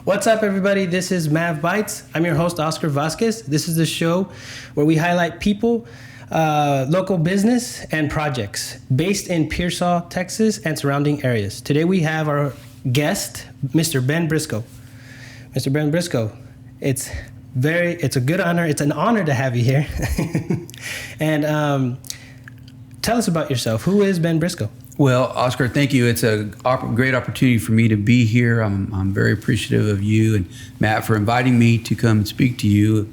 What's up, everybody? This is Mav Bites. I'm your host, Oscar Vasquez. This is the show where we highlight people, local business, and projects based in Pearson, Texas, and surrounding areas. Today we have our guest, Mr. Ben Briscoe. Mr. Ben Briscoe, it's a good honor. It's an honor to have you here. And tell us about yourself. Who is Ben Briscoe? Well, Oscar, thank you. It's a great opportunity for me to be here. I'm very appreciative of you and Matt for inviting me to come and speak to you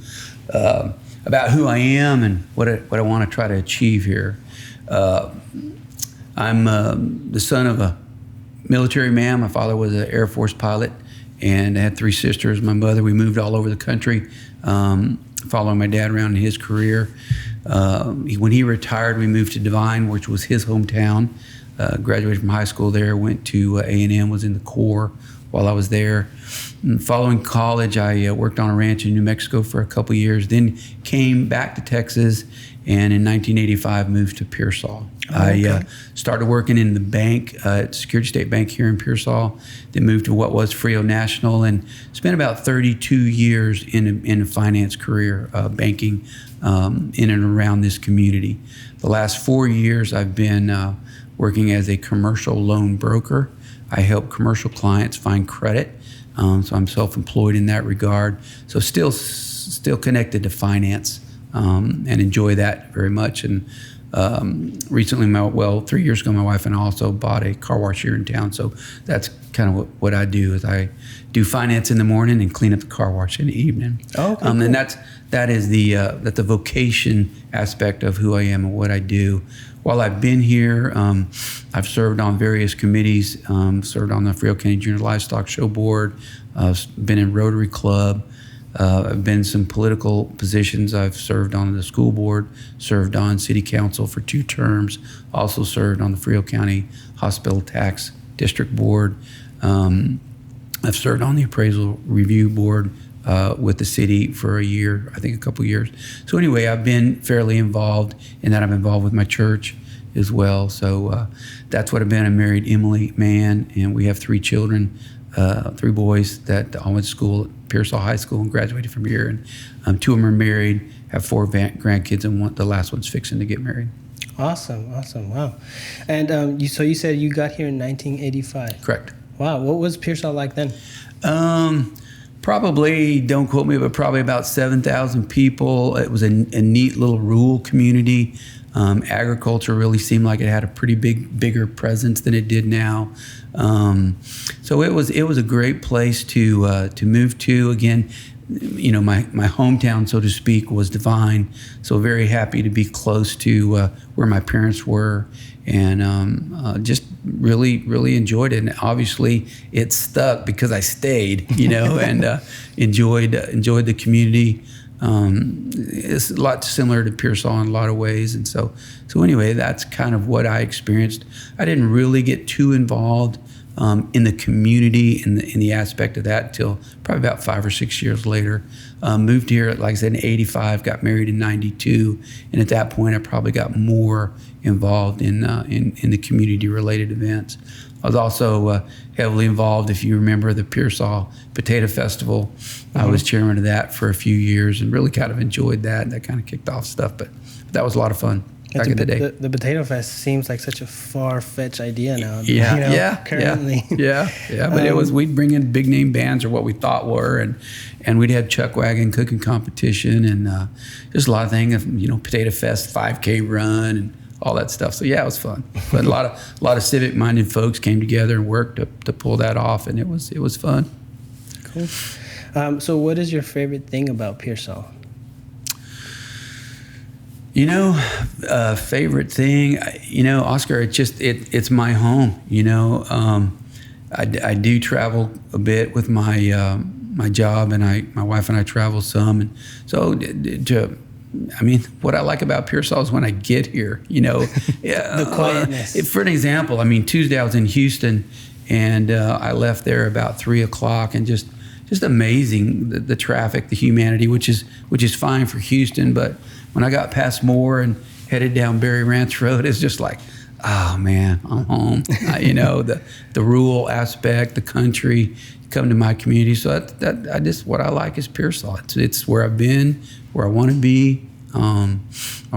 about who I am and what I want to try to achieve here. I'm the son of a military man. My father was an Air Force pilot, and I had three sisters. My mother, we moved all over the country, following my dad around in his career. When he retired, we moved to Devine, which was his hometown. Graduated from high school there, went to A&M, was in the Corps while I was there. And following college, I worked on a ranch in New Mexico for a couple years, then came back to Texas, and in 1985 moved to Pearson. Okay. I started working in the bank, at Security State Bank here in Pearson, then moved to what was Frio National, and spent about 32 years in a finance career, banking in and around this community. The last 4 years I've been working as a commercial loan broker. I help commercial clients find credit, so I'm self-employed in that regard. So still connected to finance, and enjoy that very much. And recently, 3 years ago, my wife and I also bought a car wash here in town. So that's kind of what I do. Is I do finance in the morning and clean up the car wash in the evening. Oh, okay, cool. And that's the vocation aspect of who I am and what I do. While I've been here, I've served on various committees, served on the Frio County Junior Livestock Show Board, been in Rotary Club, I've been in some political positions. I've served on the school board, served on city council for 2 terms, also served on the Frio County Hospital Tax District Board. I've served on the appraisal review board with the city for a year, I think a couple years. So anyway, I've been fairly involved in that. I'm involved with my church as well. So that's what I've been. I'm married Emily Mann, and we have 3 children, 3 boys that all went to school at Pearson High School and graduated from here. And 2 of them are married, have 4 grandkids, and the last one's fixing to get married. Awesome. Wow. And you said you got here in 1985. Correct. Wow. What was Pearson like then? Probably, don't quote me, but probably about 7,000 people. It was a neat little rural community. Agriculture really seemed like it had a pretty bigger presence than it did now. So it was a great place to move to. Again, you know, my hometown, so to speak, was Devine. So very happy to be close to where my parents were, and just really enjoyed it. And obviously, it stuck because I stayed, you know, and enjoyed the community. It's a lot similar to Pearson in a lot of ways, and so anyway, that's kind of what I experienced. I didn't really get too involved in the community in the aspect of that until probably about 5 or 6 years later. Moved here, like I said, in 85, got married in 92, and at that point I probably got more involved in the community-related events. I was also heavily involved, if you remember, the Pearson Potato Festival. Mm-hmm. I was chairman of that for a few years and really kind of enjoyed that. That kind of kicked off stuff, but that was a lot of fun. Back in the day. The Potato Fest seems like such a far-fetched idea now. Currently. Yeah. But we'd bring in big name bands or what we thought were, and we'd have chuck wagon cooking competition and just a lot of things. You know, Potato Fest 5K run and all that stuff. So yeah, it was fun. But a lot of civic-minded folks came together and worked to pull that off, and it was fun. Cool. So what is your favorite thing about Pearson? You know, favorite thing, you know, Oscar, it's my home, you know. I do travel a bit with my my job, and my wife and I travel some. And so what I like about Pearson is when I get here, you know. The quietness. For an example, Tuesday I was in Houston, and I left there about 3 o'clock, and just amazing, the traffic, the humanity, which is fine for Houston, but when I got past Moore and headed down Berry Ranch Road, it's just like, oh man, I'm home. The rural aspect, the country, come to my community. So what I like is Pearsall. It's where I've been, where I want to be. My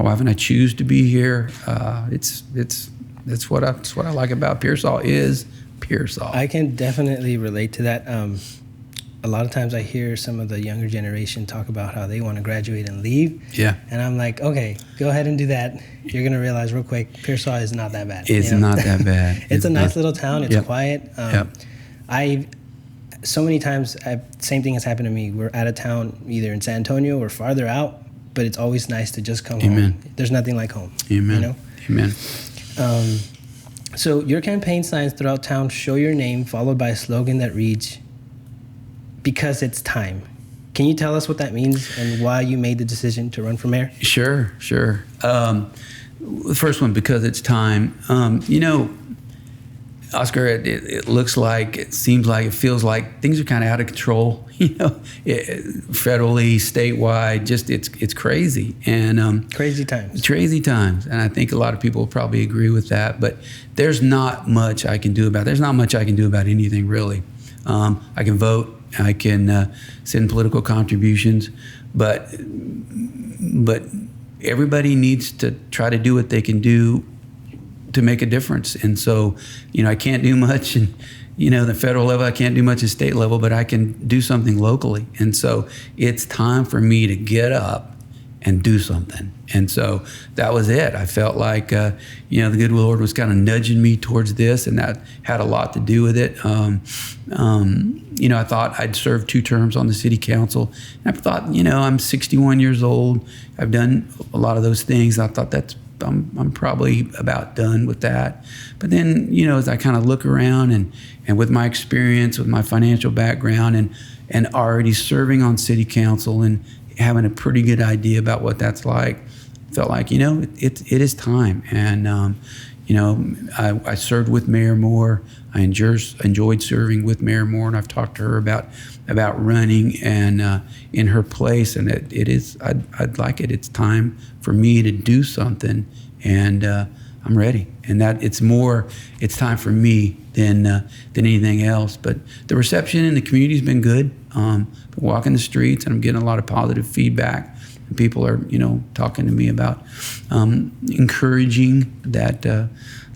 wife and I choose to be here. That's what I like about Pearsall is Pearsall. I can definitely relate to that. A lot of times I hear some of the younger generation talk about how they want to graduate and leave. Yeah. And I'm like, okay, go ahead and do that. You're going to realize real quick, Pearsall is not that bad. It's not that bad. It's a nice little town. It's Yep. quiet. Yep. So many times, same thing has happened to me. We're out of town, either in San Antonio or farther out, but it's always nice to just come Amen. home. There's nothing like home. Amen. Amen. So your campaign signs throughout town show your name, followed by a slogan that reads, "Because it's time." Can you tell us what that means and why you made the decision to run for mayor? Sure. The first one, because it's time. Oscar, it looks like, it seems like, it feels like things are kind of out of control. Federally, statewide, just it's crazy and Crazy times. Crazy times, and I think a lot of people will probably agree with that. But there's not much I can do about it. There's not much I can do about anything really. I can vote. I can send political contributions, but everybody needs to try to do what they can do to make a difference. And so, I can't do much in, the federal level. I can't do much at state level, but I can do something locally. And so it's time for me to get up and do something. And so that was it. I felt like, the good Lord was kind of nudging me towards this, and that had a lot to do with it. I thought I'd served 2 terms on the city council. And I thought, I'm 61 years old. I've done a lot of those things. I thought I'm probably about done with that. But then, as I kind of look around and with my experience, with my financial background and already serving on city council and having a pretty good idea about what that's like, felt like, it is time. And, I served with Mayor Moore. I enjoyed serving with Mayor Moore, and I've talked to her about running and in her place. And it is, I'd like it. It's time for me to do something, and I'm ready. And that it's time for me than anything else. But the reception in the community's been good. Been walking the streets, and I'm getting a lot of positive feedback. And people are, talking to me about encouraging that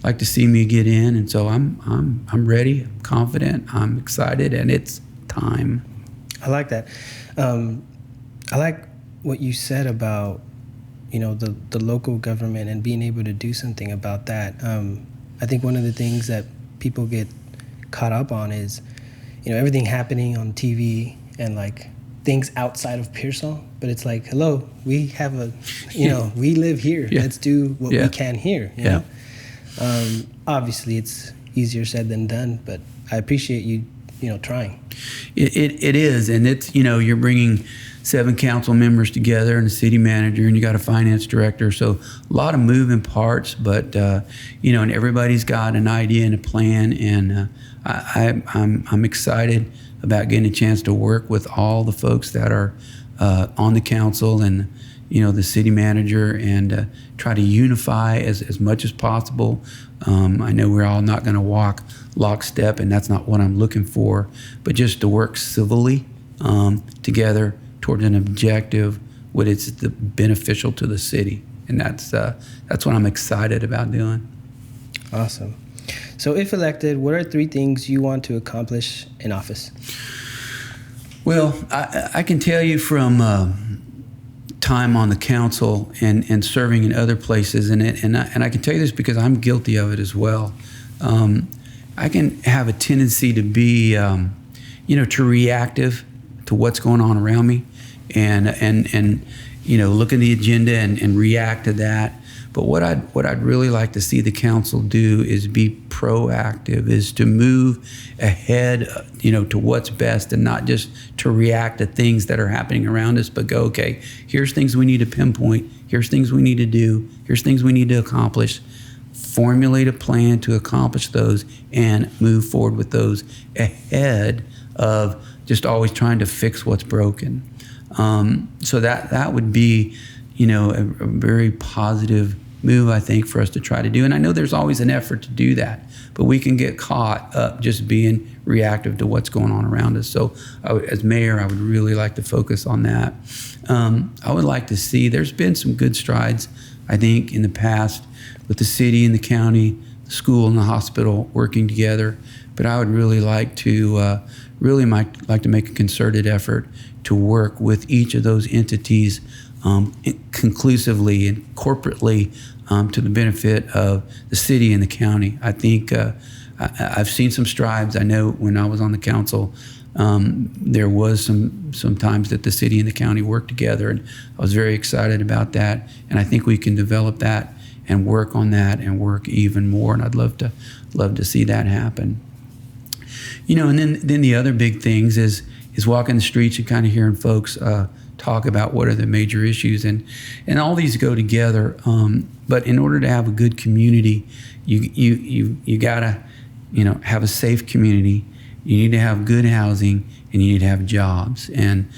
like to see me get in. And so I'm ready, I'm confident, I'm excited, and it's time. I like that. I like what you said about, the local government and being able to do something about that. I think one of the things that people get caught up on is, everything happening on TV and like things outside of Pearsall, but it's like, hello, we have we live here. Yeah. Let's do what we can here. You know? Obviously it's easier said than done, but I appreciate you, trying. It is, and it's, you're bringing 7 council members together and a city manager, and you got a finance director. So a lot of moving parts, but and everybody's got an idea and a plan, and I'm excited about getting a chance to work with all the folks that are on the council and the city manager, and try to unify as much as possible. I know we're all not going to walk lockstep, and that's not what I'm looking for, but just to work civilly together towards an objective what it's beneficial to the city. And that's what I'm excited about doing. Awesome. So if elected, what are 3 things you want to accomplish in office? Well, I can tell you from time on the council and serving in other places, and I can tell you this because I'm guilty of it as well. I can have a tendency to be, too reactive to what's going on around me, and look at the agenda and react to that. But what I'd really like to see the council do is be proactive, is to move ahead, to what's best, and not just to react to things that are happening around us, but go, okay, here's things we need to pinpoint, here's things we need to do, here's things we need to accomplish, formulate a plan to accomplish those, and move forward with those ahead of just always trying to fix what's broken. So that would be, a very positive move, I think, for us to try to do. And I know there's always an effort to do that, but we can get caught up just being reactive to what's going on around us. So as mayor, I would really like to focus on that. I would like to see, there's been some good strides, I think, in the past with the city and the county, the school and the hospital working together. But I would really like to make a concerted effort to work with each of those entities conclusively and corporately to the benefit of the city and the county. I think I've seen some strides. I know when I was on the council, there was some times that the city and the county worked together, and I was very excited about that. And I think we can develop that and work on that and work even more. And I'd love to see that happen. And then the other big things is walking the streets and kind of hearing folks talk about what are the major issues, and all these go together. But in order to have a good community, you gotta have a safe community. You need to have good housing, and you need to have jobs. And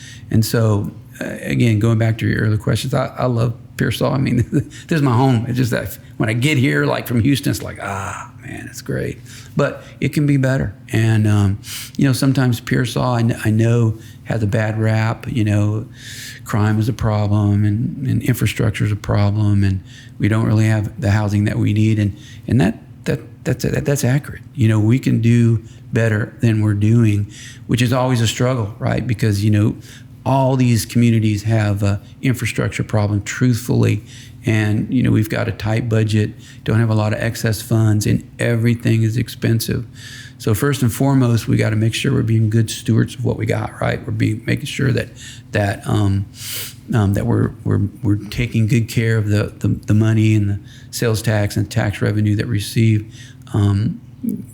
so again, going back to your earlier questions, I love Pearsall. I mean, this is my home. It's just that when I get here, like from Houston, it's like, man, it's great. But it can be better. And, sometimes Pearsall, I know, has a bad rap. Crime is a problem, and infrastructure is a problem, and we don't really have the housing that we need. And that's accurate. We can do better than we're doing, which is always a struggle, right? Because, all these communities have an infrastructure problem, truthfully. And, we've got a tight budget, don't have a lot of excess funds, and everything is expensive. So first and foremost, we got to make sure we're being good stewards of what we got, right? We're making sure that we're taking good care of the money and the sales tax and tax revenue that we receive,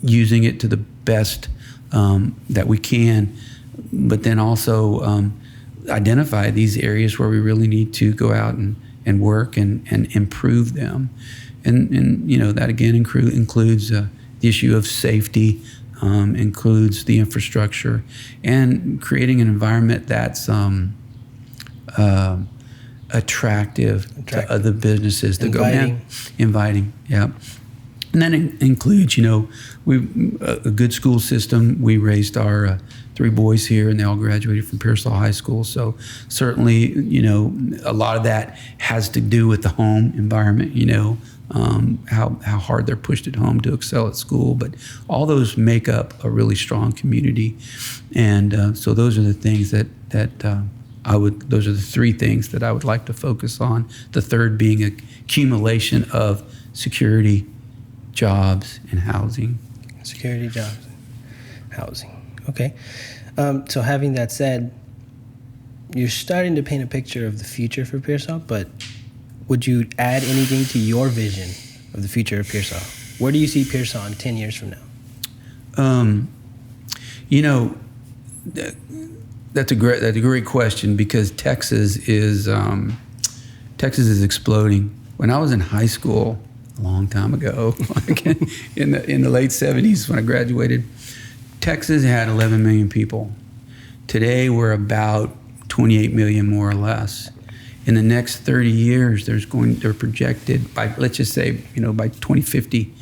using it to the best that we can, but then also identify these areas where we really need to go out and work and improve them. And that again includes the issue of safety, includes the infrastructure, and creating an environment that's attractive to other businesses that go in. Inviting, yeah. And that includes, a good school system. We raised our 3 boys here, and they all graduated from Pearsall High School. So certainly, a lot of that has to do with the home environment, how hard they're pushed at home to excel at school. But all those make up a really strong community. And so those are the things those are the 3 things that I would like to focus on. The third being accumulation of security, jobs, and housing. Security, jobs, and housing. Okay. So having that said, you're starting to paint a picture of the future for Pearsall, but would you add anything to your vision of the future of Pearsall? Where do you see Pearsall in 10 years from now? That's a great question, because Texas is exploding. When I was in high school a long time ago, like in the late 70s when I graduated, Texas had 11 million people. Today we're about 28 million, more or less. In the next 30 years, they're projected by, let's just say, by 2050,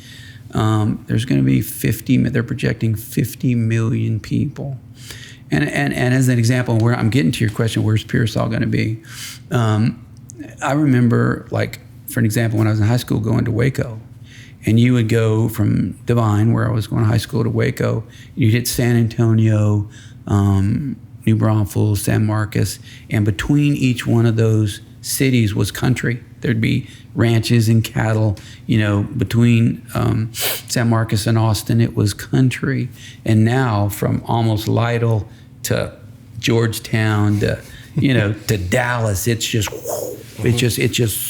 there's going to be they're projecting 50 million people. And as an example, where I'm getting to your question, where's Pearsall going to be? I remember, like, for an example, when I was in high school, going to Waco. And you would go from Divine, where I was going to high school, to Waco. You'd hit San Antonio, New Braunfels, San Marcos. And between each one of those cities was country. There'd be ranches and cattle. Between San Marcos and Austin, it was country. And now, from almost Lytle to Georgetown to Dallas, it's just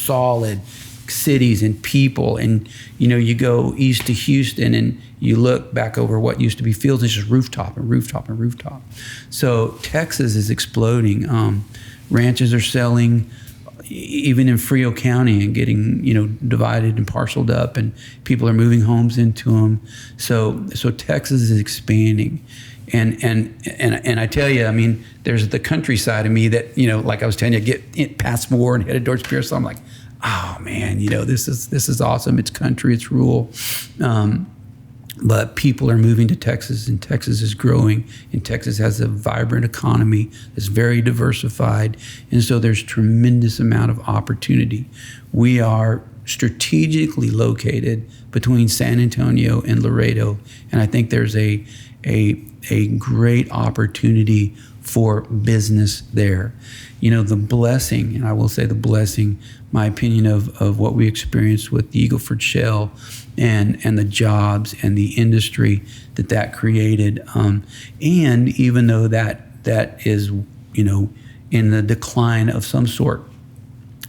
solid cities and people. And you go east to Houston and you look back over what used to be fields, it's just rooftop and rooftop and rooftop. So Texas is exploding. Ranches are selling even in Frio County and getting divided and parceled up, and people are moving homes into them. So Texas is expanding. And I tell you, I mean, there's the countryside of me that, like I was telling you, get past Moore and headed towards Pearson. I'm like, oh man, this is awesome. It's country, it's rural. But people are moving to Texas, and Texas is growing, and Texas has a vibrant economy that's very diversified, and so there's tremendous amount of opportunity. We are strategically located between San Antonio and Laredo, and I think there's a great opportunity for business there. The blessing, and I will say the blessing, my opinion of what we experienced with the Eagle Ford Shale and the jobs and the industry that created. And even though that is, in the decline of some sort,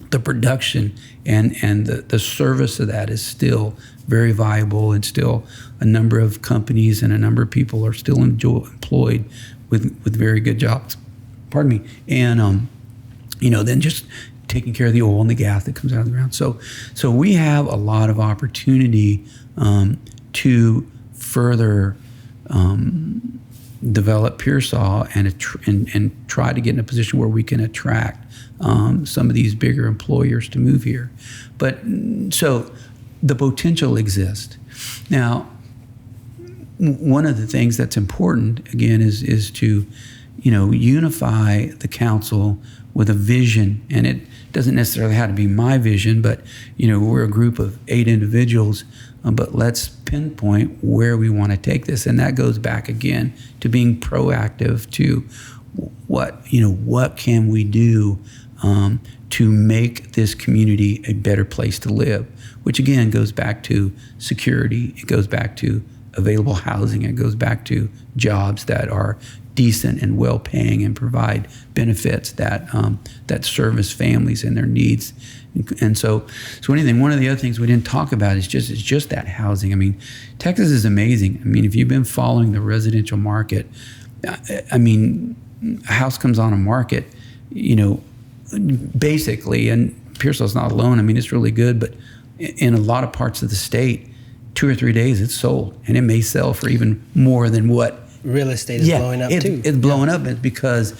the production and the service of that is still very viable, and still a number of companies and a number of people are still employed with very good jobs. Pardon me. And, then just taking care of the oil and the gas that comes out of the ground. So we have a lot of opportunity to further develop Pearsall and try to get in a position where we can attract some of these bigger employers to move here. But so the potential exists. Now, one of the things that's important, again, is to, unify the council with a vision. And it doesn't necessarily have to be my vision, but, we're a group of 8 individuals, but let's pinpoint where we want to take this. And that goes back again to being proactive, to what can we do to make this community a better place to live, which again goes back to security. It goes back to available housing. It goes back to jobs that are decent and well-paying and provide benefits that service families and their needs. And so one of the other things we didn't talk about is just that housing. I mean, Texas is amazing. I mean, if you've been following the residential market, I mean, a house comes on a market, basically, and Pearsall's not alone. I mean, it's really good, but in a lot of parts of the state, 2 or 3 days it's sold, and it may sell for even more than what real estate is blowing up too. It's blowing up. It's because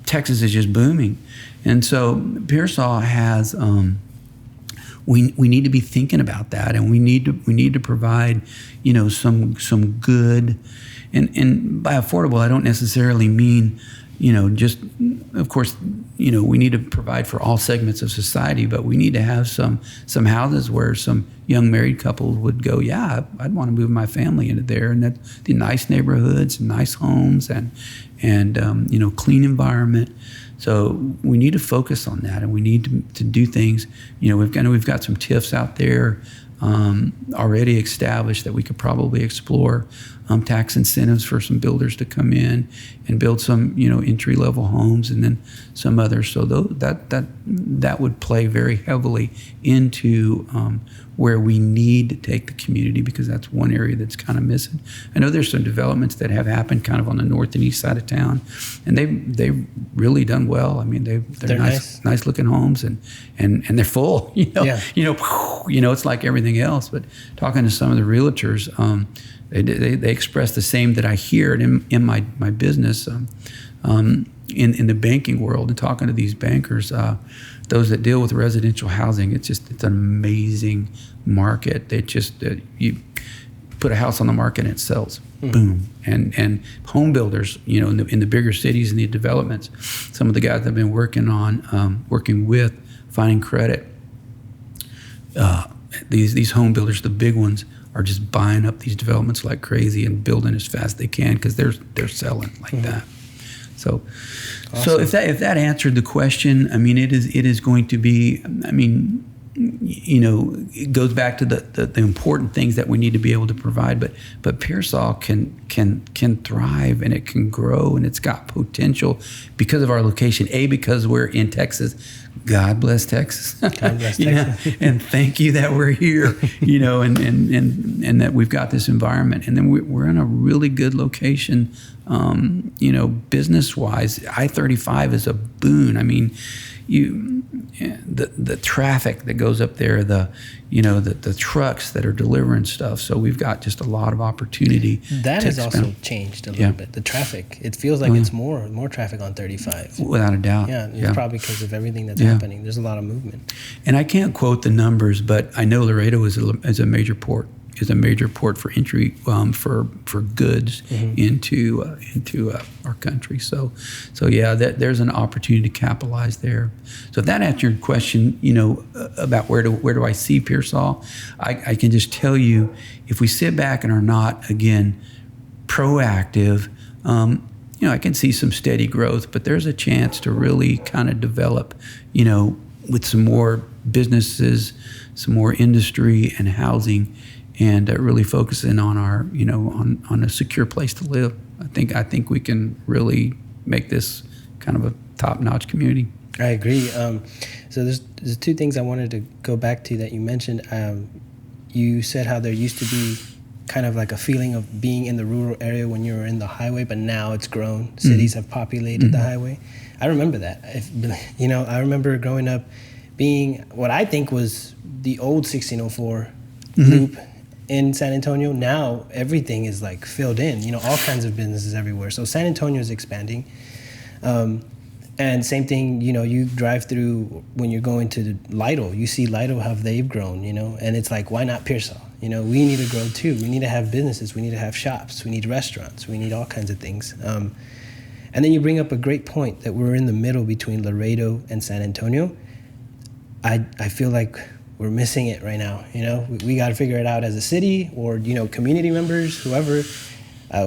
Texas is just booming, and so Pearsall has. We need to be thinking about that, and we need to provide, some good, and by affordable I don't necessarily mean, just, of course, we need to provide for all segments of society, but we need to have some houses where some young married couples would go, yeah, I'd want to move my family into there, and that the nice neighborhoods, nice homes, and clean environment. So we need to focus on that, and we need to do things. We've got some TIFs out there already established that we could probably explore. Tax incentives for some builders to come in and build some, entry-level homes, and then some others. So that would play very heavily into where we need to take the community, because that's one area that's kind of missing. I know there's some developments that have happened kind of on the north and east side of town, and they've really done well. I mean, they're nice looking homes, and they're full. It's like everything else. But talking to some of the realtors, they express the same that I hear in my business, in the banking world, and talking to these bankers, those that deal with residential housing. It's an amazing market. You put a house on the market and it sells, boom. And home builders, in the bigger cities and the developments, some of the guys I've been working with, finding credit. These home builders, the big ones, are just buying up these developments like crazy and building as fast as they can, because they're selling like that. So, awesome. So if that answered the question, I mean, it is going to be. I mean, it goes back to the important things that we need to be able to provide. But Pearsall can thrive, and it can grow, and it's got potential because of our location. Because we're in Texas. God bless Texas. God bless Texas. And thank you that we're here, and that we've got this environment. And then we're in a really good location Business-wise, I-35 is a boon. I mean, the traffic that goes up there, the trucks that are delivering stuff. So we've got just a lot of opportunity. That has also changed a little bit. The traffic, it feels like it's more traffic on 35. Without a doubt. Yeah, it's probably because of everything that's happening. There's a lot of movement. And I can't quote the numbers, but I know Laredo is a major port. Is a major port for entry for goods into our country. So yeah, there's an opportunity to capitalize there. So if that answered your question, about where do I see Pearsall, I can just tell you, if we sit back and are not again proactive, I can see some steady growth, but there's a chance to really kind of develop, with some more businesses, some more industry and housing. And really focusing on our, on a secure place to live. I think we can really make this kind of a top-notch community. I agree. So there's two things I wanted to go back to that you mentioned. You said how there used to be kind of like a feeling of being in the rural area when you were in the highway, but now it's grown. Cities have populated the highway. I remember that. I remember growing up being what I think was the old 1604 loop in San Antonio. Now everything is like filled in, all kinds of businesses everywhere. So San Antonio is expanding. And same thing, you drive through when you're going to Lytle, you see Lytle, how they've grown, and it's like, why not Pearsall? We need to grow too. We need to have businesses. We need to have shops. We need restaurants. We need all kinds of things. And then you bring up a great point that we're in the middle between Laredo and San Antonio. I feel like we're missing it right now. We got to figure it out as a city or, community members, whoever.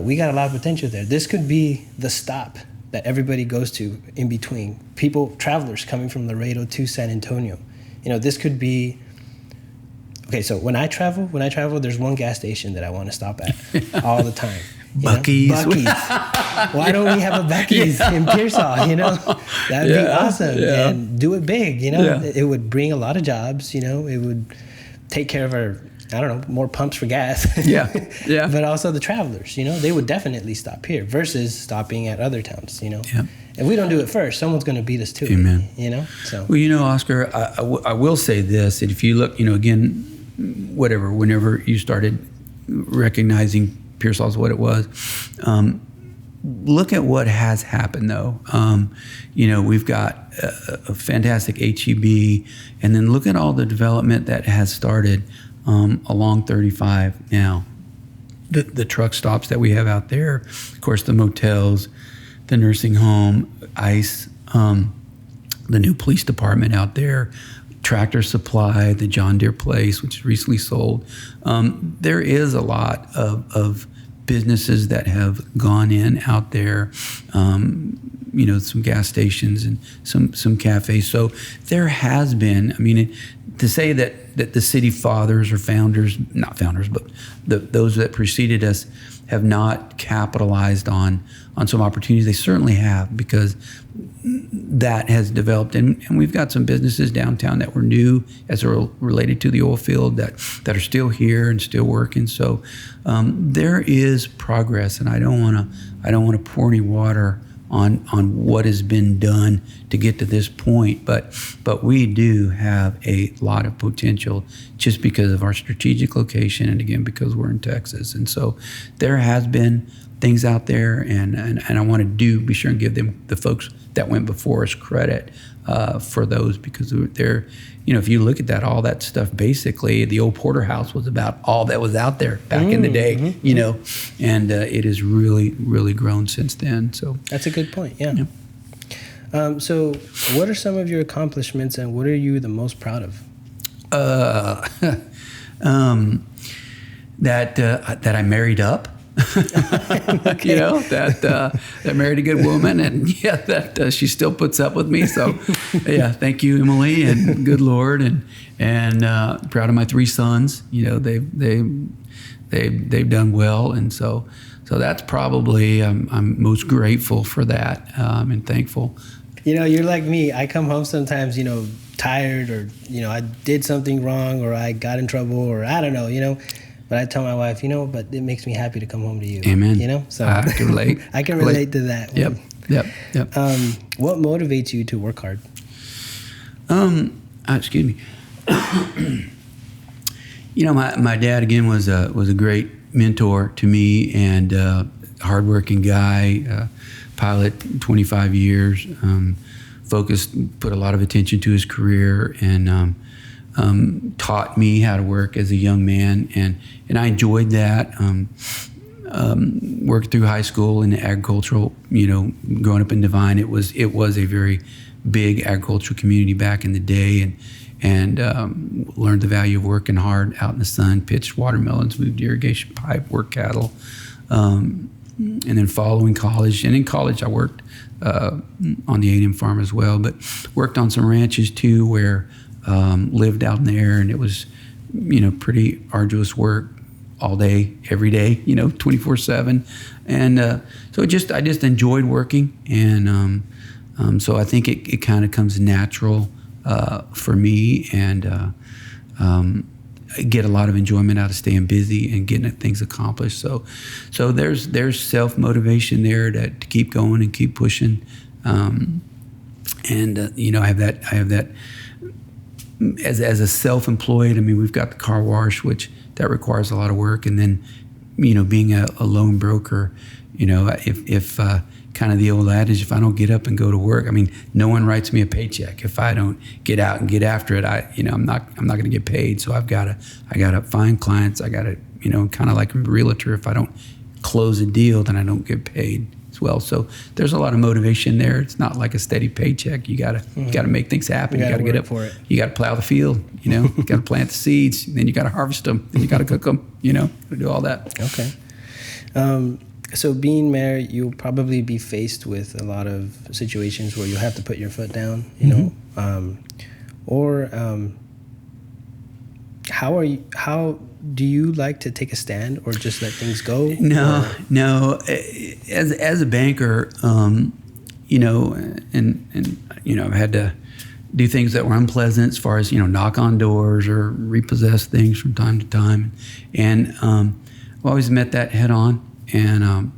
We got a lot of potential there. This could be the stop that everybody goes to in between. Travelers coming from Laredo to San Antonio. This could be, okay, so when I travel, there's one gas station that I want to stop at all the time. Buc-ee's. Why don't we have a Buc-ee's in Pearsall? That'd be awesome. Yeah. And do it big. It would bring a lot of jobs. It would take care of our, more pumps for gas. Yeah. But also the travelers. They would definitely stop here versus stopping at other towns. Yeah. If we don't do it first, someone's going to beat us to Amen. it. So. Well, Oscar, I will say this: that if you look, again, whenever you started recognizing Pearsall is what it was. Look at what has happened, though. We've got a fantastic HEB, and then look at all the development that has started along 35 now. The truck stops that we have out there, of course, the motels, the nursing home, ICE, the new police department out there, Tractor Supply, the John Deere Place, which is recently sold. There is a lot of businesses that have gone in out there, some gas stations and some cafes. So there has been, to say that the city fathers or founders, not founders, but those that preceded us have not capitalized on some opportunities. They certainly have, because that has developed, and we've got some businesses downtown that were new as they're related to the oil field that are still here and still working. So there is progress, and I don't want to pour any water on what has been done to get to this point, but we do have a lot of potential just because of our strategic location, and again because we're in Texas. And so there has been things out there, and I want to be sure and give the folks that went before us credit for those, because they're, if you look at that, all that stuff, basically the old porterhouse was about all that was out there back in the day, and it has really, really grown since then. So that's a good point. Yeah. So what are some of your accomplishments, and what are you the most proud of? That I married up. Okay. That married a good woman, and that she still puts up with me. So, thank you, Emily, and good Lord, and proud of my 3 sons. They've done well, and so that's probably I'm most grateful for that, and thankful. You're like me. I come home sometimes, tired, or I did something wrong, or I got in trouble, or I don't know, But I tell my wife, but it makes me happy to come home to you. Amen. So I can relate. I can relate to that. Yep. What motivates you to work hard? Excuse me. My dad again was a great mentor to me, and hardworking guy, pilot, 25 years, focused, put a lot of attention to his career, and taught me how to work as a young man, and I enjoyed that. Worked through high school in agricultural, growing up in Devine, it was a very big agricultural community back in the day, and learned the value of working hard out in the sun, pitched watermelons, moved irrigation pipe, worked cattle, and then following college. And in college I worked on the A&M farm as well, but worked on some ranches too, where lived out in there, and it was pretty arduous work all day, every day, 24/7. And so I just enjoyed working, and so I think it kind of comes natural for me, and I get a lot of enjoyment out of staying busy and getting things accomplished. So there's self-motivation there to keep going and keep pushing, and I have that as a self-employed. I mean, we've got the car wash, which that requires a lot of work, and then being a loan broker, if kind of the old adage, if I don't get up and go to work, I mean, no one writes me a paycheck. If I don't get out and get after it, I'm not going to get paid. So I got to find clients. I got to, kind of like a realtor. If I don't close a deal, then I don't get paid as well. So there's a lot of motivation there. It's not like a steady paycheck. You got to make things happen. You got to get up for it. You got to plow the field. You got to plant the seeds. Then you got to harvest them. Then you got to cook them. Got to do all that. Okay. So being married, you'll probably be faced with a lot of situations where you'll have to put your foot down, how do you like to take a stand or just let things go? No. As a banker, and I've had to do things that were unpleasant as far as, knock on doors or repossess things from time to time. And I've always met that head on. And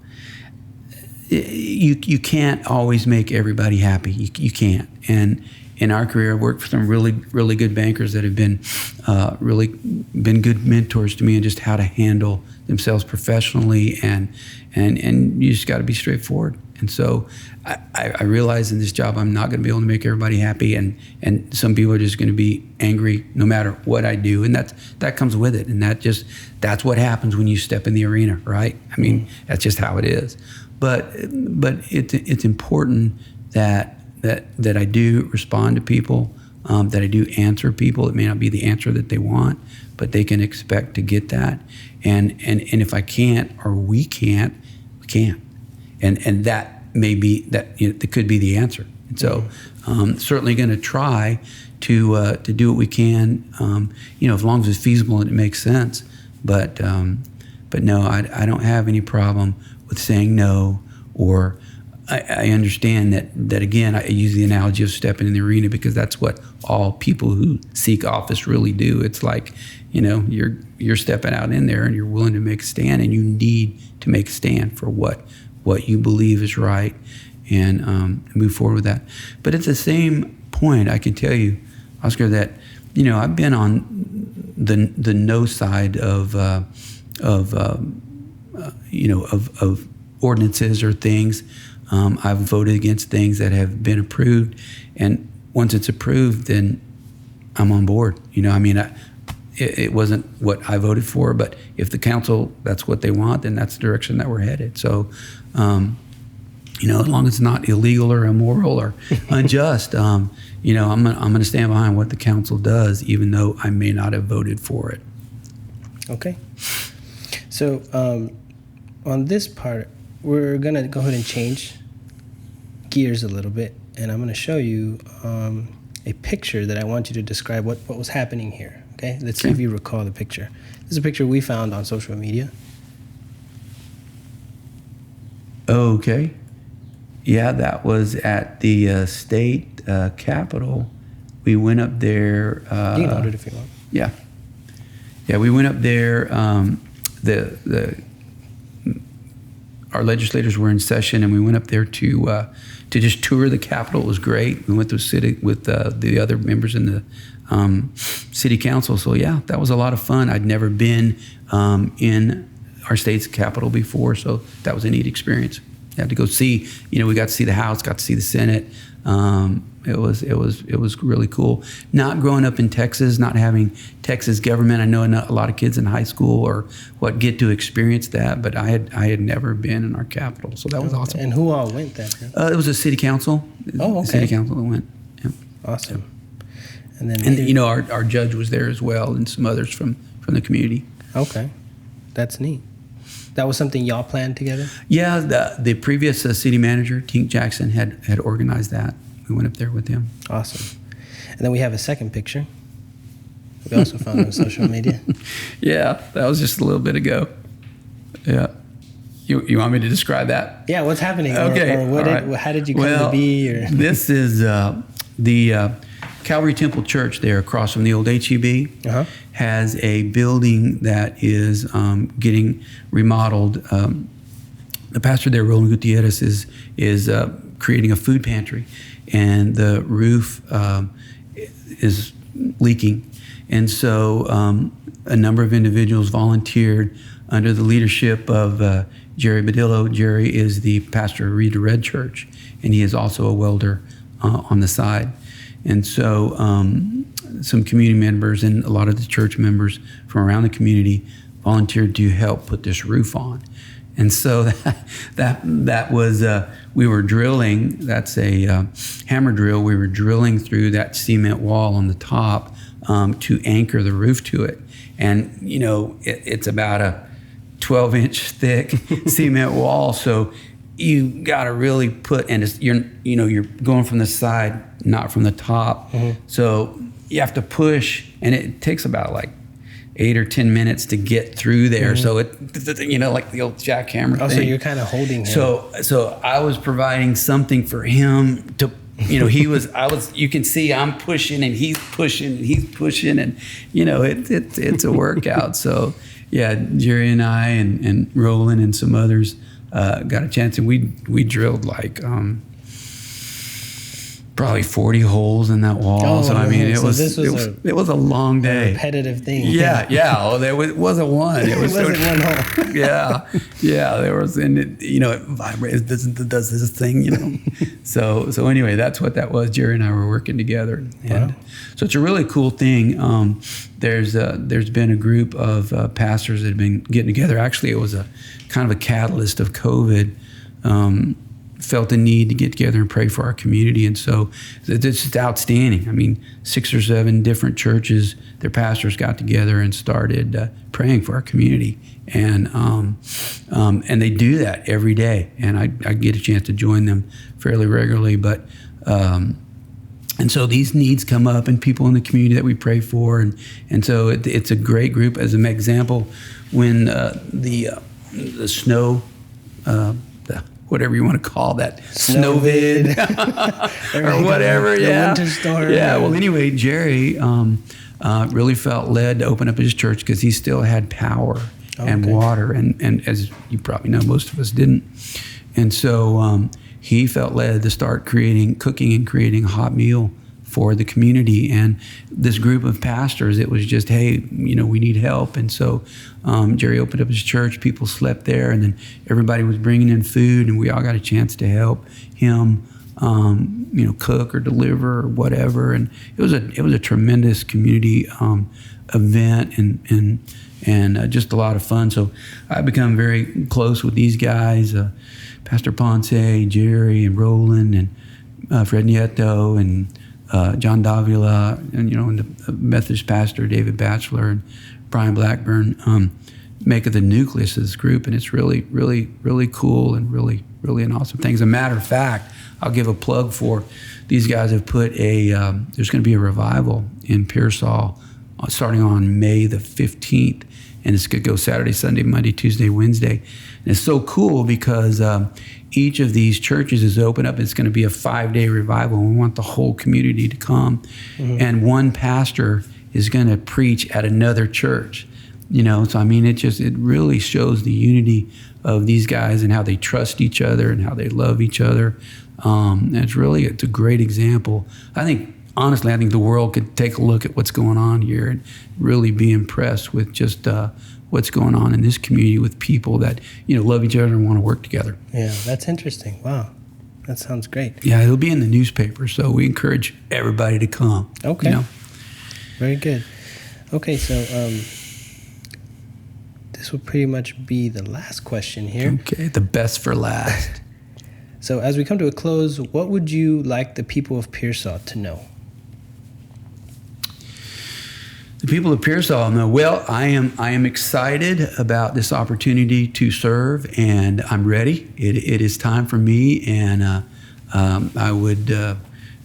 you can't always make everybody happy. You can't. And in our career, I've worked for some really, really good bankers that have been really been good mentors to me, and just how to handle themselves professionally. And you just got to be straightforward. And so I realize in this job I'm not going to be able to make everybody happy, and some people are just going to be angry no matter what I do, and that comes with it, and that's what happens when you step in the arena, right? I mean, that's just how it is. But it's important that I do respond to people, that I do answer people. It may not be the answer that they want, but they can expect to get that. And if I can't, or we can't, we can't. And that may be that could be the answer. And so certainly going to try to do what we can, as long as it's feasible and it makes sense. But no, I don't have any problem with saying no, or I understand that again, I use the analogy of stepping in the arena, because that's what all people who seek office really do. It's like, you're stepping out in there and you're willing to make a stand, and you need to make a stand for what you believe is right, and move forward with that. But at the same point, I can tell you, Oscar, that I've been on the no side of ordinances or things. I've voted against things that have been approved, and once it's approved, then I'm on board. It wasn't what I voted for, but if the council, that's what they want, then that's the direction that we're headed. So, as long as it's not illegal or immoral or unjust, I'm going to stand behind what the council does, even though I may not have voted for it. Okay. So, on this part, we're going to go ahead and change gears a little bit, and I'm going to show you a picture that I want you to describe what was happening here. Okay, let's see if you recall the picture. This is a picture we found on social media. Okay. Yeah, that was at the state capitol. We went up there. You can hold it if you want. Yeah. Yeah, we went up there. Our legislators were in session, and we went up there to just tour the Capitol. It was great. We went to sit with the other members in the city council. So yeah, that was a lot of fun. I'd never been in our state's Capitol before, so that was a neat experience. You had to go see. We got to see the House, got to see the Senate. It was really cool. Not growing up in Texas, not having Texas government. I know a lot of kids in high school get to experience that, but I had never been in our capital, so that was awesome. And who all went then? It was a city council. Oh, okay. The city council that went. Yeah. Awesome. And then our judge was there as well, and some others from the community. Okay, that's neat. That was something y'all planned together? Yeah, the previous city manager, Tink Jackson, had organized that. We went up there with him. Awesome. And then we have a second picture. We also found on social media. Yeah, that was just a little bit ago. Yeah. You want me to describe that? Yeah, what's happening? Okay. Or how did you come to be? Or? This is the Calvary Temple Church there across from the old HEB. Uh-huh. Has a building that is getting remodeled. The pastor there, Roland Gutierrez, is creating a food pantry, and the roof is leaking. And so a number of individuals volunteered under the leadership of Jerry Badillo. Jerry is the pastor of Read the Red Church, and he is also a welder on the side. And so some community members and a lot of the church members from around the community volunteered to help put this roof on. And so that was, we were drilling, that's a hammer drill, we were drilling through that cement wall on the top to anchor the roof to it. And, it's about a 12-inch thick cement wall, so you got to really put, and you're going from the side, not from the top. Mm-hmm. So you have to push, and it takes about like 8 or 10 minutes to get through there. Mm-hmm. So it, like the old jackhammer thing. So you're kind of holding him. So I was providing something for him to, you can see I'm pushing and he's pushing and it's a workout. So yeah, Jerry and I and Roland and some others got a chance, and we drilled like probably 40 holes in that wall. Oh, so I mean, it was a long day. Repetitive thing. Yeah. Oh, it wasn't one. It wasn't one hole. Yeah. There was, and it vibrates. It does this thing. So anyway, that's what that was. Jerry and I were working together, and wow. So it's a really cool thing. There's been a group of pastors that have been getting together. Actually, it was a kind of a catalyst of COVID. Felt the need to get together and pray for our community, and so it's just outstanding. I mean, 6 or 7 different churches, their pastors got together and started praying for our community, and they do that every day. And I get a chance to join them fairly regularly, but and so these needs come up, and people in the community that we pray for, and so it's a great group. As an example, when the snow. Whatever you want to call that, snowvid or whatever, the winter storm. Yeah. Well, anyway, Jerry really felt led to open up his church because he still had power and water, and as you probably know, most of us didn't. And so he felt led to start cooking and creating a hot meal for the community. And this group of pastors, it was just, hey, we need help. And so Jerry opened up his church, people slept there, and then everybody was bringing in food, and we all got a chance to help him, cook or deliver or whatever. And it was a tremendous community event and just a lot of fun. So I've become very close with these guys, Pastor Ponce, Jerry, and Roland, and Fred Nieto, and John Davila, and the Methodist pastor David Batchelor and Brian Blackburn make the nucleus of this group, and it's really, really, really cool and really, really an awesome thing. As a matter of fact, I'll give a plug for these guys have put there's going to be a revival in Pearson starting on May the 15th, and it's going to go Saturday, Sunday, Monday, Tuesday, Wednesday. And it's so cool because each of these churches is open up. It's going to be a 5-day revival. We want the whole community to come. Mm-hmm. And one pastor is going to preach at another church. So I mean, it really shows the unity of these guys and how they trust each other and how they love each other. And it's a great example. Honestly, I think the world could take a look at what's going on here and really be impressed with just what's going on in this community with people that, love each other and want to work together. Yeah, that's interesting. Wow. That sounds great. Yeah, it'll be in the newspaper, so we encourage everybody to come. Okay. Very good. Okay, so this will pretty much be the last question here. Okay, the best for last. So as we come to a close, what would you like the people of Pearsall to know? The people of Pearsall know, well, I am excited about this opportunity to serve, and I'm ready. It is time for me, and I would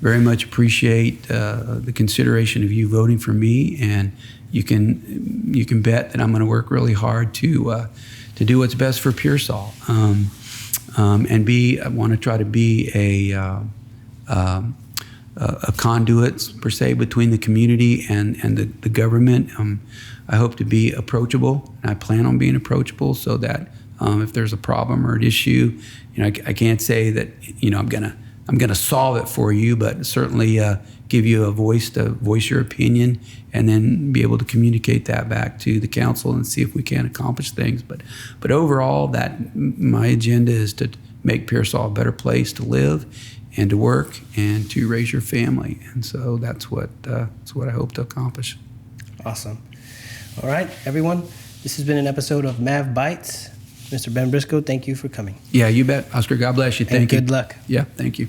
very much appreciate the consideration of you voting for me, and you can bet that I'm going to work really hard to do what's best for Pearsall, and I want to try to be a conduit, per se, between the community and the government. I hope to be approachable, and I plan on being approachable so that if there's a problem or an issue, I can't say that I'm gonna solve it for you, but certainly give you a voice to voice your opinion, and then be able to communicate that back to the council and see if we can accomplish things. But overall, that my agenda is to make Pearsall a better place to live and to work and to raise your family. And so that's what I hope to accomplish. Awesome. All right, everyone. This has been an episode of Mav Bites. Mr. Ben Briscoe, thank you for coming. Yeah, you bet. Oscar, God bless you. Thank you. And good luck. Yeah, thank you.